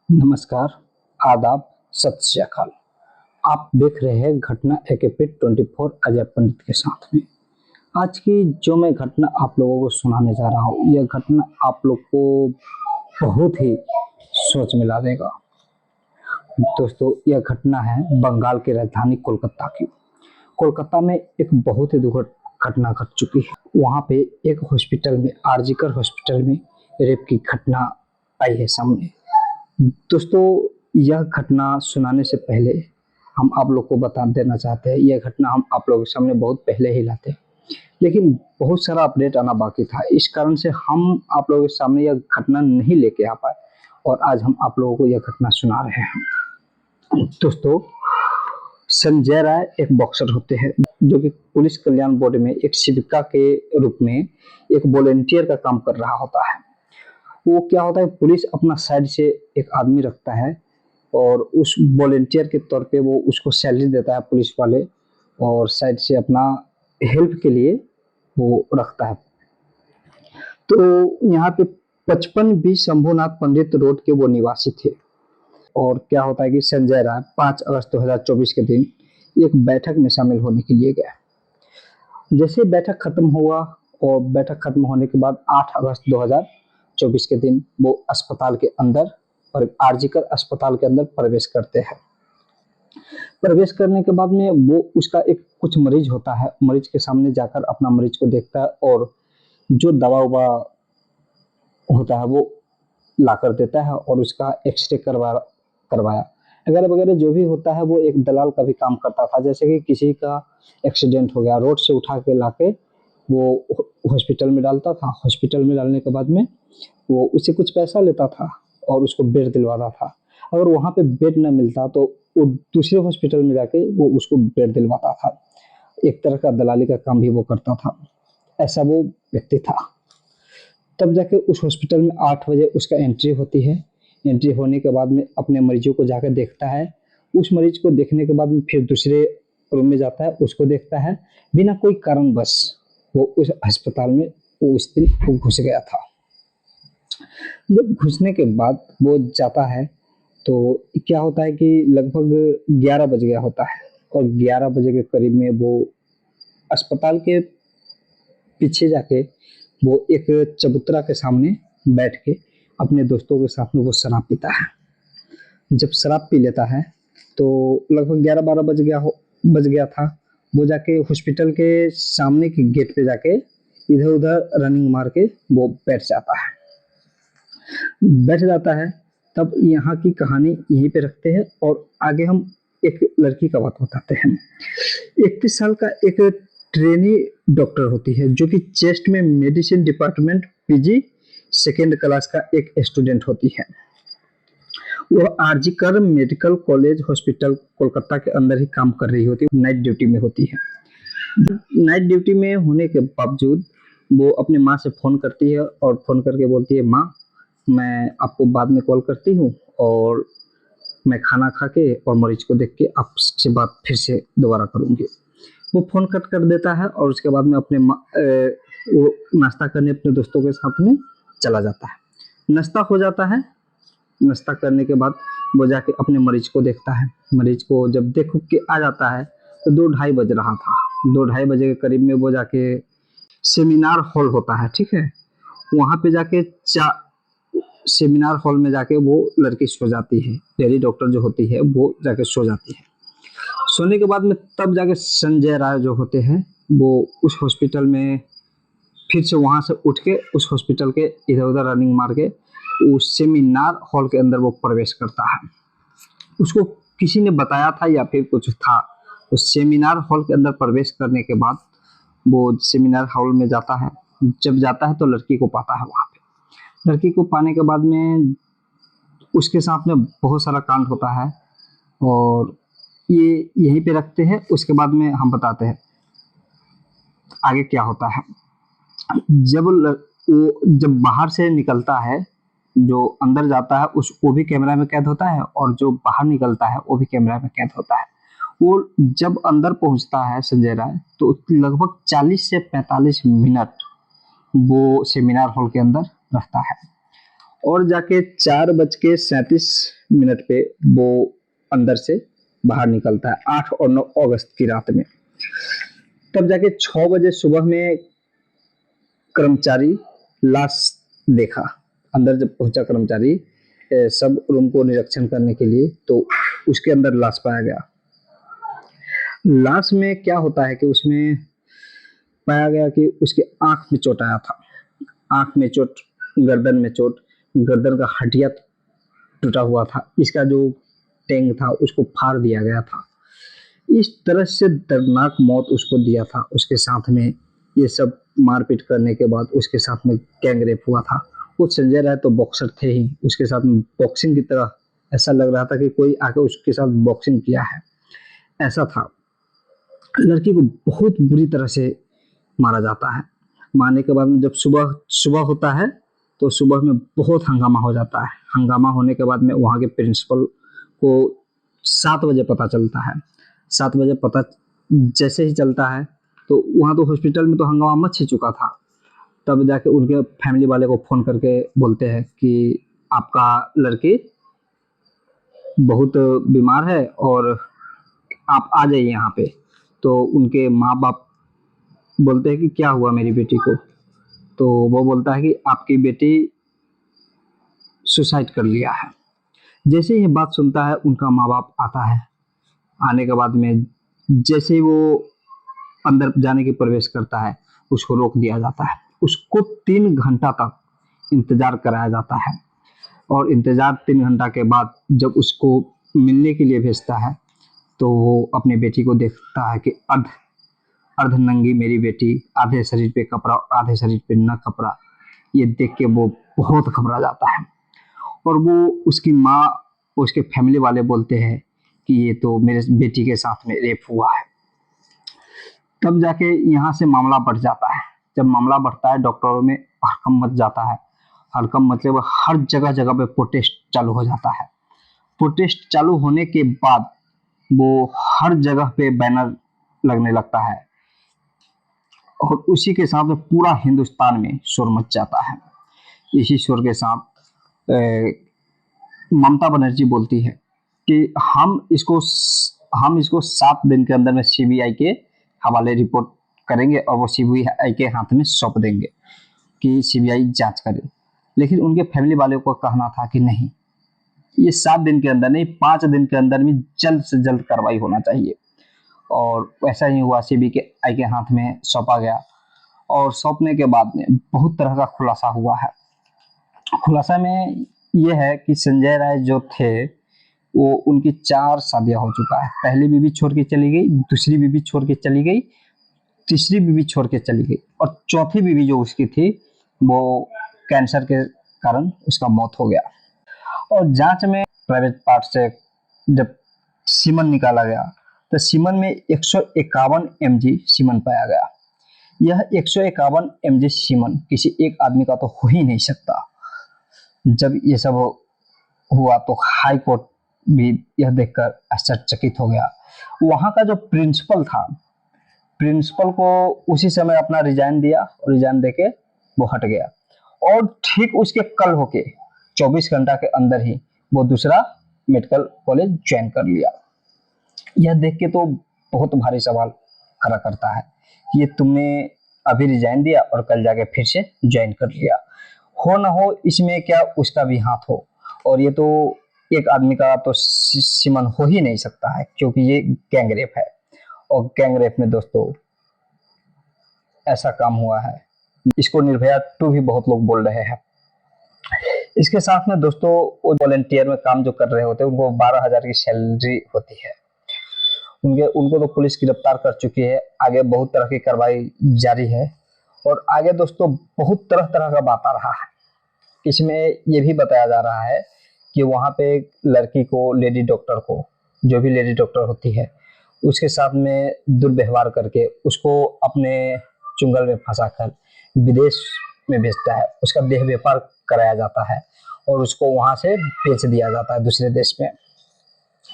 नमस्कार, आदाब, सत श्री अकाल। आप देख रहे हैं घटना एकेपिट 24 अजय पंडित के साथ में। आज की जो मैं घटना आप लोगों को सुनाने जा रहा हूँ, यह घटना आप लोग को बहुत ही सोच में ला देगा। दोस्तों, यह घटना है बंगाल की राजधानी कोलकाता की। कोलकाता में एक बहुत ही दुखद घटना घट चुकी है। वहाँ पे एक हॉस्पिटल में, आरजीकर हॉस्पिटल में रेप की घटना आई है सामने। दोस्तों, यह घटना सुनाने से पहले हम आप लोग को बता देना चाहते हैं, यह घटना हम आप लोगों के सामने बहुत पहले ही लाते, लेकिन बहुत सारा अपडेट आना बाकी था। इस कारण से हम आप लोगों के सामने यह घटना नहीं लेके आ पाए और आज हम आप लोगों को यह घटना सुना रहे हैं। दोस्तों, संजय राय एक बॉक्सर होते हैं जो कि पुलिस कल्याण बोर्ड में एक सेविका के रूप में एक वॉलेंटियर का काम कर रहा होता है। वो क्या होता है, पुलिस अपना साइड से एक आदमी रखता है और उस वॉलेंटियर के तौर पे वो उसको सैलरी देता है पुलिस वाले, और साइड से अपना हेल्प के लिए वो रखता है। तो यहाँ पे 55 शंभुनाथ पंडित रोड के वो निवासी थे। और क्या होता है कि संजय राय 5 अगस्त 2024 के दिन एक बैठक में शामिल होने के लिए गए। जैसे बैठक खत्म हुआ और बैठक खत्म होने के बाद 8 अगस्त 2024 के दिन वो अस्पताल के अंदर और आरजीकर अस्पताल के अंदर प्रवेश करते हैं। प्रवेश करने के बाद में वो उसका एक कुछ मरीज होता है, मरीज के सामने जाकर अपना मरीज को देखता है और जो दवा ववा होता है वो ला कर देता है और उसका एक्सरे करवाया वगैरह वगैरह जो भी होता है। वो एक दलाल का भी काम करता था। जैसे कि किसी का एक्सीडेंट हो गया, रोड से उठा के लाके वो हॉस्पिटल में डालता था। हॉस्पिटल में डालने के बाद में वो उससे कुछ पैसा लेता था और उसको बेड दिलवाता था। अगर वहाँ पे बेड न मिलता तो वो दूसरे हॉस्पिटल में जाके वो उसको बेड दिलवाता था। एक तरह का दलाली का काम भी वो करता था। ऐसा वो व्यक्ति था। तब जाके उस हॉस्पिटल में 8 बजे उसका एंट्री होती है। एंट्री होने के बाद में अपने मरीजों को जाकर देखता है। उस मरीज को देखने के बाद में फिर दूसरे रूम में जाता है, उसको देखता है। बिना कोई कारण बस वो उस अस्पताल में वो उस दिन वो घुस गया था। जब घुसने के बाद वो जाता है तो क्या होता है कि लगभग 11 बज गया होता है और 11 बजे के करीब में वो अस्पताल के पीछे जाके वो एक चबूतरा के सामने बैठ के अपने दोस्तों के साथ में वो शराब पीता है। जब शराब पी लेता है तो लगभग 11-12 बज गया था। वो जाके हॉस्पिटल के सामने के गेट पे जाके इधर उधर रनिंग मार के वो बैठ जाता है। तब यहाँ की कहानी यहीं पे रखते हैं और आगे हम एक लड़की का बात बताते हैं। 31 साल का एक ट्रेनी डॉक्टर होती है जो कि चेस्ट में medicine department PG second class का एक स्टूडेंट होती है। वो RG Kar medical college hospital Kolkata के अंदर ही काम कर रही होती है, नाइट ड्यूटी में होती है। नाइट ड्यूटी में होने के बावजूद वो अपनी माँ से फ़ोन करती है और फ़ोन करके बोलती है, माँ मैं आपको बाद में कॉल करती हूँ और मैं खाना खा के और मरीज को देख के आपसे बात फिर से दोबारा करूँगी। वो फ़ोन कट कर देता है और उसके बाद में वो नाश्ता करने अपने दोस्तों के साथ में चला जाता है। नाश्ता हो जाता है। नाश्ता करने के बाद वो जाके अपने मरीज को देखता है। मरीज को जब देख के आ जाता है तो 2-2:30 बज रहा था। 2-2:30 बजे के करीब में वो जाके सेमिनार हॉल होता है, ठीक है, वहाँ पे जाके सेमिनार हॉल में जाके वो लड़की सो जाती है। लेडी डॉक्टर जो होती है वो जाके सो जाती है। सोने के बाद में तब जाके संजय राय जो होते हैं वो उस हॉस्पिटल में फिर से वहाँ से उठ के उस हॉस्पिटल के इधर उधर रनिंग मार के उस सेमिनार हॉल के अंदर वो प्रवेश करता है। उसको किसी ने बताया था या फिर कुछ था। उस सेमिनार हॉल के अंदर प्रवेश करने के बाद वो सेमिनार हॉल में जाता है। जब जाता है तो लड़की को पाता है। वहाँ पे लड़की को पाने के बाद में उसके साथ में बहुत सारा कांड होता है और ये यहीं पे रखते हैं। उसके बाद में हम बताते हैं आगे क्या होता है। वो जब बाहर से निकलता है, जो अंदर जाता है वो भी कैमरा में कैद होता है और जो बाहर निकलता है वो भी कैमरा में कैद होता है। वो जब अंदर पहुंचता है संजय राय तो लगभग 40 से 45 मिनट वो सेमिनार हॉल के अंदर रहता है और जाके 4:37 पे वो अंदर से बाहर निकलता है, 8 और 9 अगस्त की रात में। तब जाके 6 बजे सुबह में कर्मचारी लाश देखा। अंदर जब पहुंचा कर्मचारी सब रूम को निरीक्षण करने के लिए, तो उसके अंदर लाश पाया गया। लाश में क्या होता है कि उसमें पाया गया कि उसके आंख में चोट आया था। आंख में चोट, गर्दन में चोट, गर्दन का हड्डियां टूटा हुआ था, इसका जो टेंग था उसको फाड़ दिया गया था। इस तरह से दर्दनाक मौत उसको दिया था। उसके साथ में ये सब मारपीट करने के बाद उसके साथ में गैंग रेप हुआ था। वो संजय राय तो बॉक्सर थे ही, उसके साथ में बॉक्सिंग की तरह ऐसा लग रहा था कि कोई आके उसके साथ बॉक्सिंग किया है, ऐसा था। लड़की को बहुत बुरी तरह से मारा जाता है। मारने के बाद में जब सुबह सुबह होता है तो सुबह में बहुत हंगामा हो जाता है। हंगामा होने के बाद में वहाँ के प्रिंसिपल को 7 बजे पता चलता है। 7 बजे पता जैसे ही चलता है तो वहाँ तो हॉस्पिटल में तो हंगामा मच ही चुका था। तब जाके उनके फैमिली वाले को फ़ोन करके बोलते हैं कि आपका लड़की बहुत बीमार है और आप आ जाइए यहाँ पे। तो उनके माँ बाप बोलते हैं कि क्या हुआ मेरी बेटी को। तो वो बोलता है कि आपकी बेटी सुसाइड कर लिया है। जैसे ही ये बात सुनता है उनका माँ बाप आता है। आने के बाद में जैसे ही वो अंदर जाने की प्रवेश करता है उसको रोक दिया जाता है। उसको 3 घंटा तक इंतजार कराया जाता है और इंतजार 3 घंटा के बाद जब उसको मिलने के लिए भेजता है तो वो अपनी बेटी को देखता है कि अर्धनंगी मेरी बेटी, आधे शरीर पे कपड़ा आधे शरीर पे न कपड़ा। ये देख के वो बहुत घबरा जाता है और वो उसकी माँ, उसके फैमिली वाले बोलते हैं कि ये तो मेरे बेटी के साथ में रेप हुआ है। तब जाके यहाँ से मामला बढ़ जाता है। जब मामला बढ़ता है डॉक्टरों में हड़कंप मच जाता है। हड़कंप मतलब हर जगह जगह पे प्रोटेस्ट चालू हो जाता है। प्रोटेस्ट चालू होने के बाद वो हर जगह पे बैनर लगने लगता है और उसी के साथ में पूरा हिंदुस्तान में शोर मच जाता है। इसी शोर के साथ ममता बनर्जी बोलती है कि हम इसको 7 दिन के अंदर में सीबीआई के हवाले रिपोर्ट करेंगे और वो सीबीआई के हाथ में सौंप देंगे कि सीबीआई जांच करे। लेकिन उनके फैमिली वालों को कहना था कि नहीं, ये 7 दिन के अंदर नहीं, 5 दिन के अंदर में जल्द से जल्द कार्रवाई होना चाहिए। और वैसा ही हुआ, सीबीआई के हाथ में सौंपा गया और सौंपने के बाद में बहुत तरह का खुलासा हुआ है। खुलासा में यह है कि संजय राय जो थे वो उनकी 4 शादियां हो चुका है। पहली बीवी छोड़ के चली गई, दूसरी बीवी छोड़ के चली गई, तीसरी बीवी छोड़ के चली गई और चौथी बीवी जो उसकी थी वो कैंसर के कारण उसका मौत हो गया। और जांच में प्राइवेट पार्ट से जब सीमन निकाला गया तो सीमन में 151 mg सीमन पाया गया। यह 151 mg सीमन किसी एक आदमी का तो हो ही नहीं सकता। जब ये सब हुआ तो हाई कोर्ट भी यह देखकर आश्चर्यचकित हो गया। वहाँ का जो प्रिंसिपल था, प्रिंसिपल को उसी समय अपना रिजाइन दिया और रिजाइन देके वो हट गया और ठीक उसके कल होके 24 घंटा के अंदर ही वो दूसरा मेडिकल कॉलेज ज्वाइन कर लिया। यह देख के तो बहुत भारी सवाल खड़ा करता है कि ये तुमने अभी रिजाइन दिया और कल जाके फिर से ज्वाइन कर लिया। हो ना हो इसमें क्या उसका भी हाथ हो, और ये तो एक आदमी का तो सीमन हो ही नहीं सकता है क्योंकि ये गैंगरेप है। और गैंगरेप में दोस्तों ऐसा काम हुआ है, इसको निर्भया 2 भी बहुत लोग बोल रहे हैं। इसके साथ में दोस्तों वो वॉलंटियर में काम जो कर रहे होते हैं उनको 12,000 की सैलरी होती है। उनको तो पुलिस गिरफ्तार कर चुकी है। आगे बहुत तरह की कार्रवाई जारी है और आगे दोस्तों बहुत तरह तरह का बात आ रहा है। इसमें ये भी बताया जा रहा है कि वहाँ पे एक लड़की को, लेडी डॉक्टर को, जो भी लेडी डॉक्टर होती है उसके साथ में दुर्व्यवहार करके उसको अपने चुंगल में फंसाकर विदेश में भेजता है। उसका देह व्यापार कराया जाता है और उसको वहाँ से बेच दिया जाता है दूसरे देश में।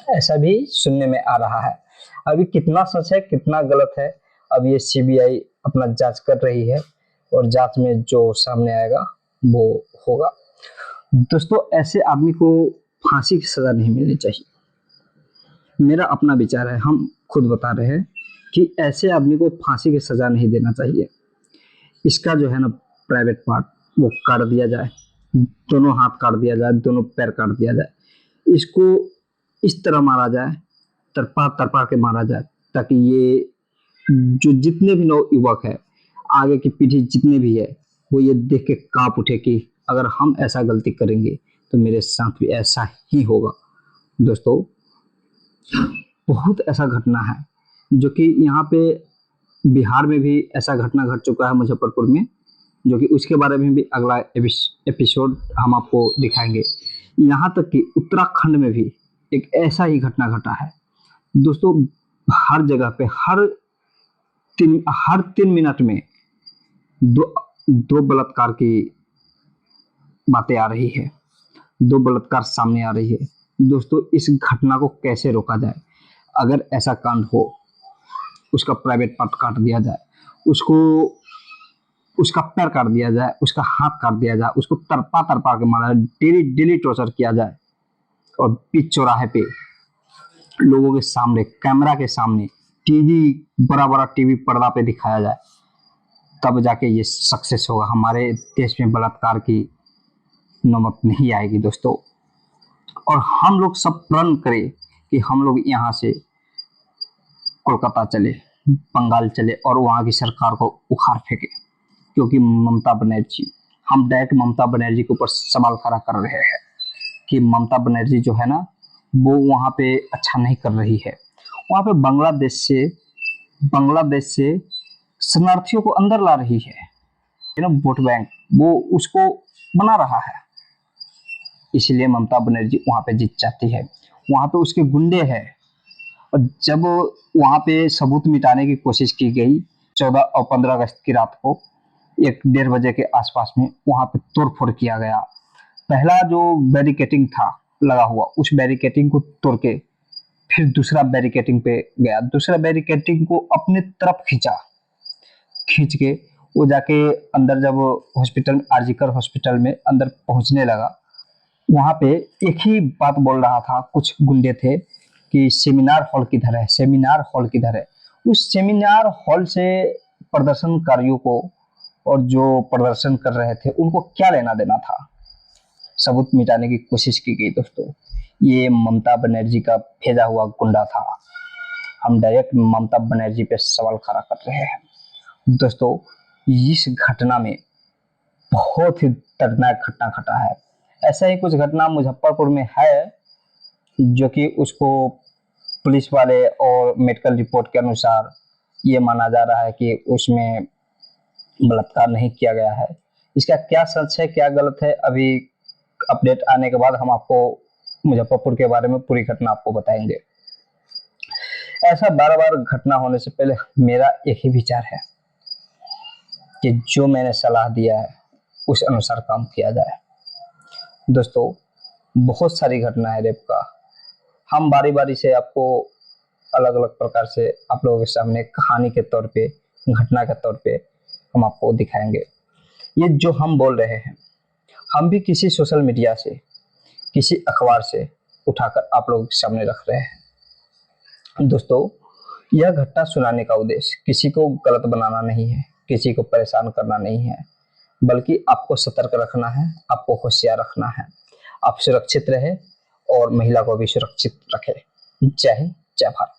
ऐसा भी सुनने में आ रहा है। अभी कितना सच है कितना गलत है अब ये सीबीआई अपना जांच कर रही है और जांच में जो सामने आएगा वो होगा। दोस्तों ऐसे आदमी को फांसी की सजा नहीं मिलनी चाहिए। मेरा अपना विचार है, हम खुद बता रहे हैं कि ऐसे आदमी को फांसी की सजा नहीं देना चाहिए। इसका जो है ना प्राइवेट पार्ट वो काट दिया जाए, दोनों हाथ काट दिया जाए, दोनों पैर काट दिया जाए, इसको इस तरह मारा जाए, तरपा तरपा के मारा जाए, ताकि ये जो जितने भी नव युवक है, आगे की पीढ़ी जितने भी है, वो ये देख के कांप उठे कि अगर हम ऐसा गलती करेंगे तो मेरे साथ भी ऐसा ही होगा। दोस्तों बहुत ऐसा घटना है जो कि यहाँ पे बिहार में भी ऐसा घटना घट चुका है मुजफ्फरपुर में, जो कि उसके बारे में भी अगला एपिसोड हम आपको दिखाएंगे। यहाँ तक कि उत्तराखंड में भी एक ऐसा ही घटना घटा है। दोस्तों हर जगह पे हर 3 मिनट में दो बलात्कार की बातें आ रही है, दो बलात्कार सामने आ रही है। दोस्तों इस घटना को कैसे रोका जाए? अगर ऐसा कांड हो, उसका प्राइवेट पार्ट काट दिया जाए, उसको उसका पैर काट दिया जाए, उसका हाथ काट दिया जाए, उसको तरपा तरपा के मारा जाए, डेली डेली टॉर्चर किया जाए, और बीच चौराहे पे लोगों के सामने, कैमरा के सामने, टीवी, बड़ा बड़ा टीवी पर्दा पे दिखाया जाए, तब जाके ये सक्सेस होगा। हमारे देश में बलात्कार की नौबत नहीं आएगी दोस्तों। और हम लोग सब प्रण करें कि हम लोग यहाँ से कोलकाता चले, बंगाल चले और वहाँ की सरकार को उखाड़ फेंके, क्योंकि ममता बनर्जी, हम डायरेक्ट ममता बनर्जी के ऊपर सवाल खड़ा कर रहे हैं कि ममता बनर्जी जो है ना, वो वहाँ पे अच्छा नहीं कर रही है। वहाँ पे बांग्लादेश से शरणार्थियों को अंदर ला रही है, वोट बैंक वो उसको बना रहा है, इसलिए ममता बनर्जी वहाँ पे जीत जाती है। वहाँ पे उसके गुंडे हैं, और जब वहाँ पे सबूत मिटाने की कोशिश की गई 14 और 15 अगस्त की रात को 1-1:30 बजे के आसपास में, वहाँ पे तोड़फोड़ किया गया। पहला जो बैरिकेटिंग था लगा हुआ, उस बैरिकेटिंग को तोड़ के फिर दूसरा बैरिकेटिंग पे गया, दूसरा बैरिकेटिंग को अपने तरफ खींच के वो जाके अंदर, जब हॉस्पिटल आरजीकर हॉस्पिटल में अंदर पहुंचने लगा, वहां पे एक ही बात बोल रहा था, कुछ गुंडे थे कि सेमिनार हॉल किधर है, सेमिनार हॉल किधर है। उस सेमिनार हॉल से प्रदर्शनकारियों को और जो प्रदर्शन कर रहे थे उनको क्या लेना देना था? सबूत मिटाने की कोशिश की गई दोस्तों। ये ममता बनर्जी का भेजा हुआ गुंडा था। हम डायरेक्ट ममता बनर्जी पे सवाल खड़ा कर रहे हैं दोस्तों। इस घटना में बहुत ही दर्दनाक घटना घटा है। ऐसा ही कुछ घटना मुजफ्फरपुर में है, जो कि उसको पुलिस वाले और मेडिकल रिपोर्ट के अनुसार ये माना जा रहा है कि उसमें बलात्कार नहीं किया गया है। इसका क्या सच है क्या गलत है, अभी अपडेट आने के बाद हम आपको मुजफ्फरपुर के बारे में पूरी घटना आपको बताएंगे। ऐसा बार बार घटना होने से पहले मेरा एक ही विचार है कि जो मैंने सलाह दिया है उस अनुसार काम किया जाए। दोस्तों बहुत सारी घटना है रेप का, हम बारी बारी से आपको अलग अलग प्रकार से आप लोगों के सामने कहानी के तौर पे, घटना के तौर पे हम आपको दिखाएंगे। ये जो हम बोल रहे हैं, हम भी किसी सोशल मीडिया से, किसी अखबार से उठाकर आप लोगों के सामने रख रहे हैं। दोस्तों यह घटना सुनाने का उद्देश्य किसी को गलत बनाना नहीं है, किसी को परेशान करना नहीं है, बल्कि आपको सतर्क रखना है, आपको होशियार रखना है। आप सुरक्षित रहे और महिला को भी सुरक्षित रखे। जय हिंद, जय भारत।